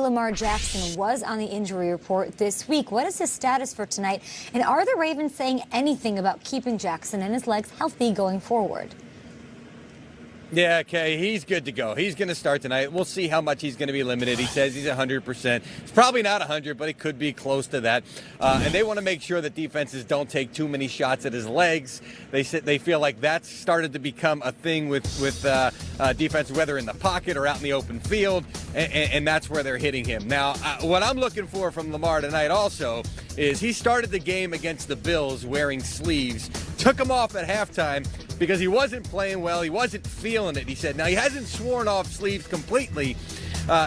Lamar Jackson was on the injury report this week. What is his status for tonight? And are the Ravens saying anything about keeping Jackson and his legs healthy going forward? Yeah, Kay, he's good to go. He's going to start tonight. We'll see how much he's going to be limited. He says he's 100%. It's probably not 100, but it could be close to that. And they want to make sure that defenses don't take too many shots at his legs. They feel like that's started to become a thing with defense, whether in the pocket or out in the open field, and that's where they're hitting him. Now, what I'm looking for from Lamar tonight also is he started the game against the Bills wearing sleeves, took them off at halftime, because he wasn't playing well. He wasn't feeling it, he said. Now, he hasn't sworn off sleeves completely.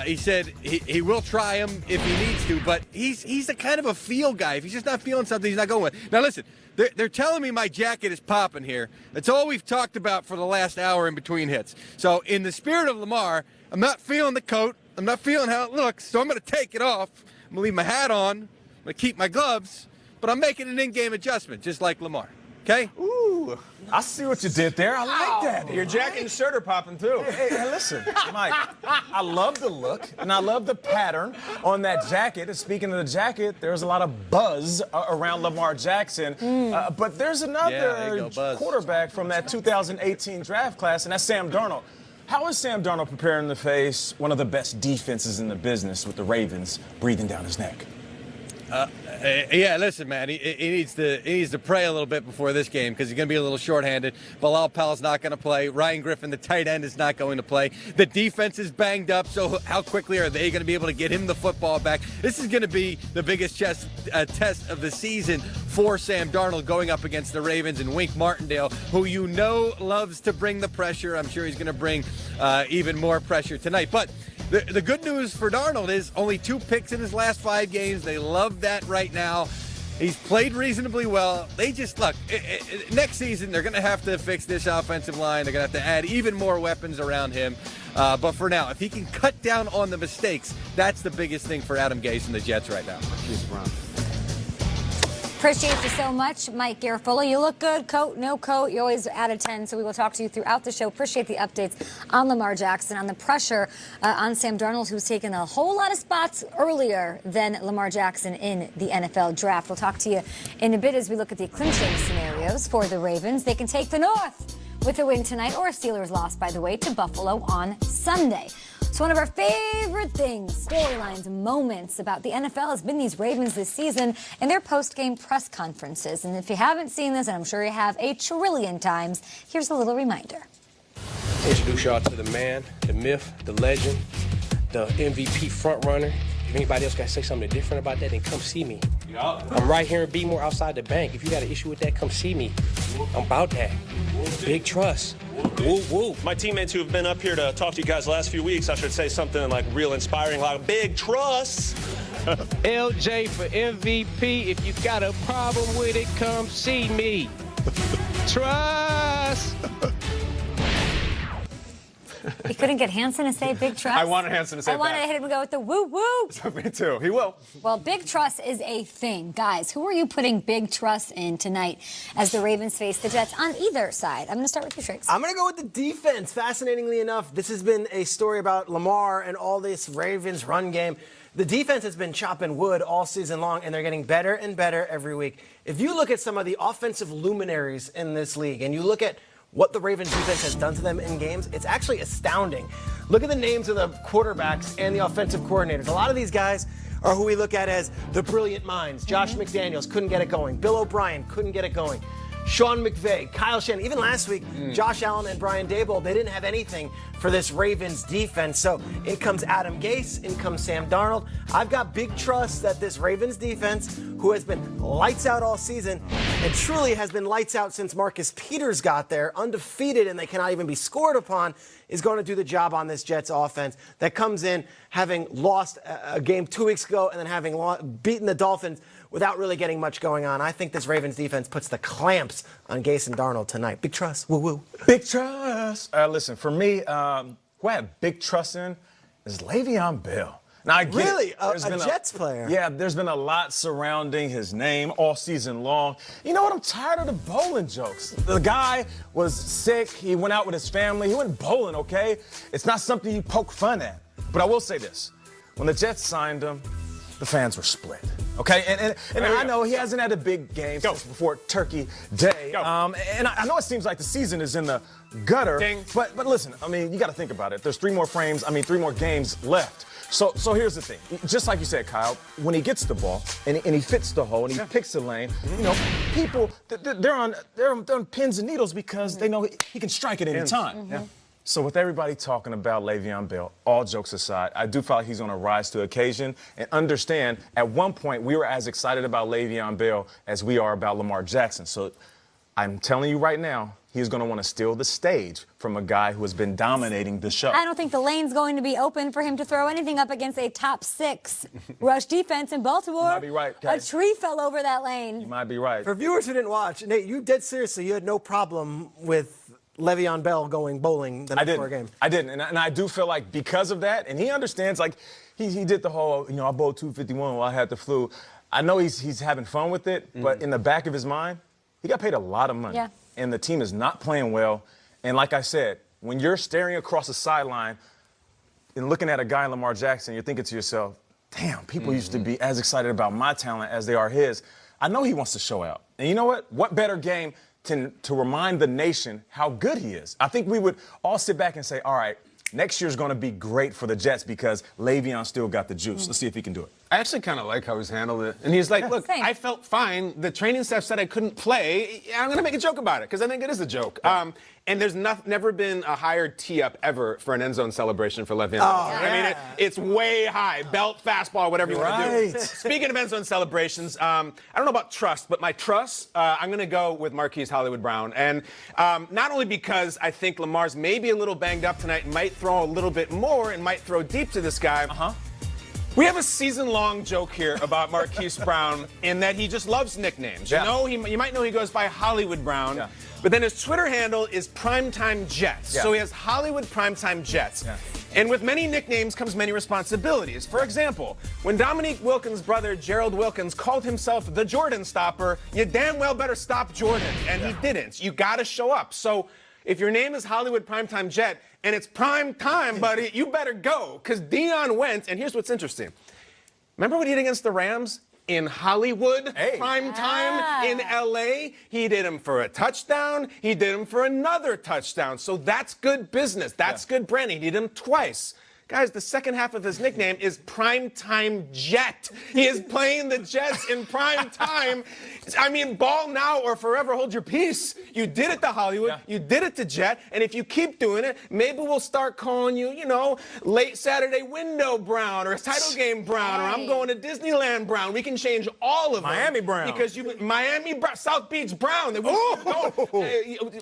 He said he will try them if he needs to, but he's a kind of a feel guy. If he's just not feeling something, he's not going with. Now, listen, they're telling me my jacket is popping here. That's all we've talked about for the last hour in between hits. So in the spirit of Lamar, I'm not feeling the coat. I'm not feeling how it looks, so I'm going to take it off. I'm going to leave my hat on. I'm going to keep my gloves, but I'm making an in-game adjustment, just like Lamar. Okay? Ooh, I see what you did there. I like that. Your jacket and shirt are popping, too. Hey, listen, Mike, I love the look, and I love the pattern on that jacket. And speaking of the jacket, there's a lot of buzz around Lamar Jackson. But there's another quarterback from that 2018 draft class, and that's Sam Darnold. How is Sam Darnold preparing to face one of the best defenses in the business with the Ravens breathing down his neck? Yeah, listen, man, he needs to pray a little bit before this game because he's going to be a little shorthanded. Bilal Powell's not going to play. Ryan Griffin, the tight end, is not going to play. The defense is banged up, so how quickly are they going to be able to get him the football back? This is going to be the biggest test of the season for Sam Darnold going up against the Ravens and Wink Martindale, who you know loves to bring the pressure. I'm sure he's going to bring even more pressure tonight. But the good news for Darnold is only 2 picks in his last 5 games. They love that right now. He's played reasonably well. They just, look, next season they're going to have to fix this offensive line. They're going to have to add even more weapons around him. But for now, if he can cut down on the mistakes, that's the biggest thing for Adam Gase and the Jets right now. Appreciate you so much, Mike Garafolo. You look good, coat, no coat. You're always out of 10, so we will talk to you throughout the show. Appreciate the updates on Lamar Jackson, on the pressure on Sam Darnold, who's taken a whole lot of spots earlier than Lamar Jackson in the NFL draft. We'll talk to you in a bit as we look at the clinching scenarios for the Ravens. They can take the North with a win tonight, or a Steelers loss, by the way, to Buffalo on Sunday. So one of our favorite things, storylines, moments about the NFL has been these Ravens this season and their post-game press conferences. And if you haven't seen this, and I'm sure you have a trillion times, here's a little reminder. Introduce y'all to the man, the myth, the legend, the MVP frontrunner. If anybody else got to say something different about that, then come see me. I'm right here in Bmore outside the bank. If you got an issue with that, come see me. I'm about that. Big trust. Woo, woo. My teammates who have been up here to talk to you guys the last few weeks, I should say something like real inspiring, like big trust. LJ for MVP. If you got a problem with it, come see me. Trust. You couldn't get Hanson to say big trust? I wanted Hanson to say I wanted him to go with the woo-woo. Me too. He will. Well, big trust is a thing. Guys, who are you putting big trust in tonight as the Ravens face the Jets on either side? I'm going to start with you, Tricks. I'm going to go with the defense. Fascinatingly enough, this has been a story about Lamar and all this Ravens run game. The defense has been chopping wood all season long, and they're getting better and better every week. If you look at some of the offensive luminaries in this league, and you look at what the Ravens defense has done to them in games, it's actually astounding. Look at the names of the quarterbacks and the offensive coordinators. A lot of these guys are who we look at as the brilliant minds. Josh McDaniels couldn't get it going. Bill O'Brien couldn't get it going. Sean McVay, Kyle Shanahan, even last week, Josh Allen and Brian Daboll, they didn't have anything for this Ravens defense. So in comes Adam Gase, in comes Sam Darnold. I've got big trust that this Ravens defense, who has been lights out all season, and truly has been lights out since Marcus Peters got there, undefeated, and they cannot even be scored upon, is going to do the job on this Jets offense that comes in having lost a game 2 weeks ago and then having beaten the Dolphins without really getting much going on. I think this Ravens defense puts the clamps on Gase and Darnold tonight. Big trust. Woo-woo. Big trust. Listen, for me, who I have big trust in is Le'Veon Bell. Now, I get really? A been Jets player? Yeah, there's been a lot surrounding his name all season long. You know what? I'm tired of the bowling jokes. The guy was sick. He went out with his family. He went bowling, okay? It's not something you poke fun at. But I will say this. when the Jets signed him, the fans were split. Okay, and I know he hasn't had a big game since before Turkey Day. And I know it seems like the season is in the gutter. Ding. But listen, I mean, you got to think about it. There's 3 more games left. So here's the thing. Just like you said, Kyle, when he gets the ball and he fits the hole and he picks the lane, you know, people they're on pins and needles because they know he can strike at any time. So with everybody talking about Le'Veon Bell, all jokes aside, I do feel like he's going to rise to occasion and understand at one point we were as excited about Le'Veon Bell as we are about Lamar Jackson. So I'm telling you right now, he's going to want to steal the stage from a guy who has been dominating the show. I don't think the lane's going to be open for him to throw anything up against a top 6 rush defense in Baltimore. You might be right, Kay. A tree fell over that lane. You might be right. For viewers who didn't watch, Nate, you dead seriously, you had no problem with Le'Veon Bell going bowling the night before game. I didn't. And I do feel like because of that, and he understands, like, he did the whole, you know, I bowled 251 while I had the flu. I know he's having fun with it, but in the back of his mind, he got paid a lot of money. Yeah. And the team is not playing well. And like I said, when you're staring across the sideline and looking at a guy, Lamar Jackson, you're thinking to yourself, damn, people used to be as excited about my talent as they are his. I know he wants to show out. And you know what? What better game to remind the nation how good he is? I think we would all sit back and say, all right, next year's going to be great for the Jets because Le'Veon still got the juice. Let's see if he can do it. I actually kind of like how he's handled it. And he's like, look, Same. I felt fine. The training staff said I couldn't play. I'm going to make a joke about it because I think it is a joke. And there's never been a higher tee-up ever for an end zone celebration for Le'Veon. I mean, it's way high. Belt, fastball, whatever you want to do. Speaking of end zone celebrations, I don't know about trust, but my trust, I'm going to go with Marquise Hollywood Brown. And not only because I think Lamar's maybe a little banged up tonight, might throw a little bit more and might throw deep to this guy. We have a season-long joke here about Marquise Brown in that he just loves nicknames. You know, you might know he goes by Hollywood Brown, but then his Twitter handle is Primetime Jets. So he has Hollywood Primetime Jets. And with many nicknames comes many responsibilities. For example, when Dominique Wilkins' brother Gerald Wilkins called himself the Jordan Stopper, you damn well better stop Jordan, and he didn't. You got to show up. So if your name is Hollywood Primetime Jet and it's prime time, buddy, you better go. Because Deion went, and here's what's interesting. Remember what he did against the Rams in Hollywood? Prime time in L.A.? He did him for a touchdown. He did him for another touchdown. So that's good business. That's good branding. He did him twice. Guys, the second half of his nickname is Primetime Jet. He is playing the Jets in prime time. I mean, ball now or forever hold your peace. You did it to Hollywood. You did it to Jet. And if you keep doing it, maybe we'll start calling you, you know, late Saturday window Brown or title game Brown or I'm going to Disneyland Brown. We can change all of them. Miami Brown. Because Miami Brown, South Beach Brown.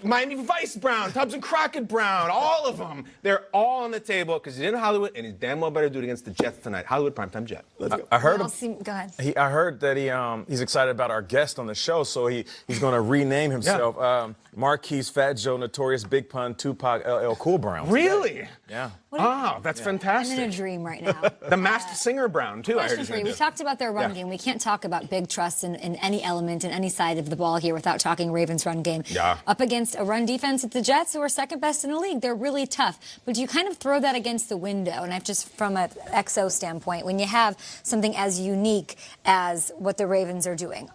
Miami Vice Brown, Tubbs and Crockett Brown, all of them. They're all on the table because he's in Hollywood. And he's damn well better do it against the Jets tonight. Hollywood Primetime Jet. Let's go. I heard Go ahead. I heard that he's excited about our guest on the show, so he's going to rename himself Marquise Fat Joe Notorious Big Pun Tupac LL Cool Brown. Really? Yeah. Oh, that's fantastic. I'm in a dream right now. The Masked Singer Brown, too, I heard Question he's for you. going We to do. talked about their run game. We can't talk about big trust in any element, in any side of the ball here without talking Ravens run game. Up against a run defense at the Jets, who are second best in the league. They're really tough. But do you kind of throw that against the window? And I've just, from an XO standpoint, when you have something as unique as what the Ravens are doing,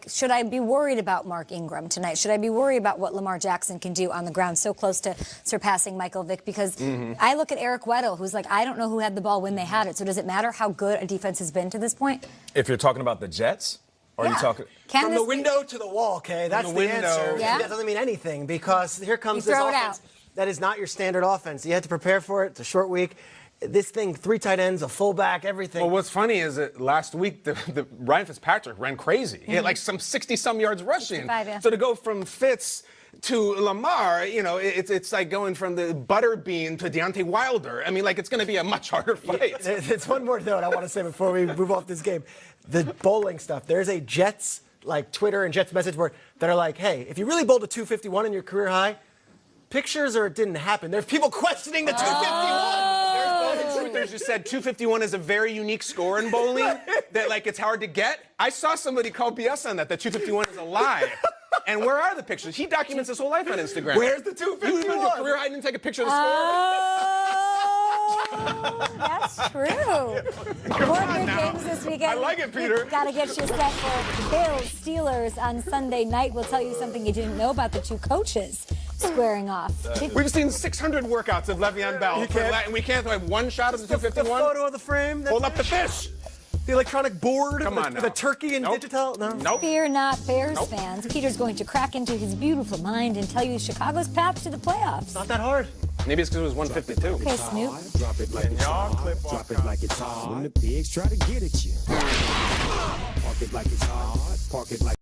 should I be worried about Mark Ingram tonight? Should I be worried about what Lamar Jackson can do on the ground, so close to surpassing Michael Vick? Because I look at Eric Weddle, who's like, I don't know who had the ball when they had it. So does it matter how good a defense has been to this point? If you're talking about the Jets, or are you talking from the window to the wall, Kay? That's the answer. Yeah. That doesn't mean anything because here comes You this throw it offense. out. That is not your standard offense. You had to prepare for it. It's a short week. This thing, 3 tight ends, a fullback, everything. Well, what's funny is that last week, the Ryan Fitzpatrick ran crazy. He had like some 60-some yards rushing. 65, yeah. So to go from Fitz to Lamar, you know, it's like going from the Butterbean to Deontay Wilder. I mean, like, it's going to be a much harder fight. There's one more note I want to say before we move off this game. The bowling stuff. There's a Jets, like, Twitter and Jets message board that are like, hey, if you really bowled a 251 in your career high, pictures or it didn't happen. There's people questioning the 251. There's truthers who said 251 is a very unique score in bowling, that, like, it's hard to get. I saw somebody call BS on that 251 is a lie. And where are the pictures? He documents his whole life on Instagram. Where's the 251? You in your career high didn't take a picture of the score? That's true. More big games this weekend. I like it, Peter. Got to get you set for Bills Steelers on Sunday night. We'll tell you something you didn't know about the two coaches squaring off. We've seen 600 workouts of Le'Veon Bell, and we can't have one shot of the The 251. photo of the frame. Hold up the fish. The electronic board. Come on with now. the turkey and Nope. digital. No. Nope. Fear not, Bears fans. Peter's going to crack into his beautiful mind and tell you Chicago's path to the playoffs. Not that hard. Maybe it's because it was 152. Okay, Snoop. Drop it like it's hard. Drop it like it's hard. When the pigs try to get at you. Park it like it's hard. Park it like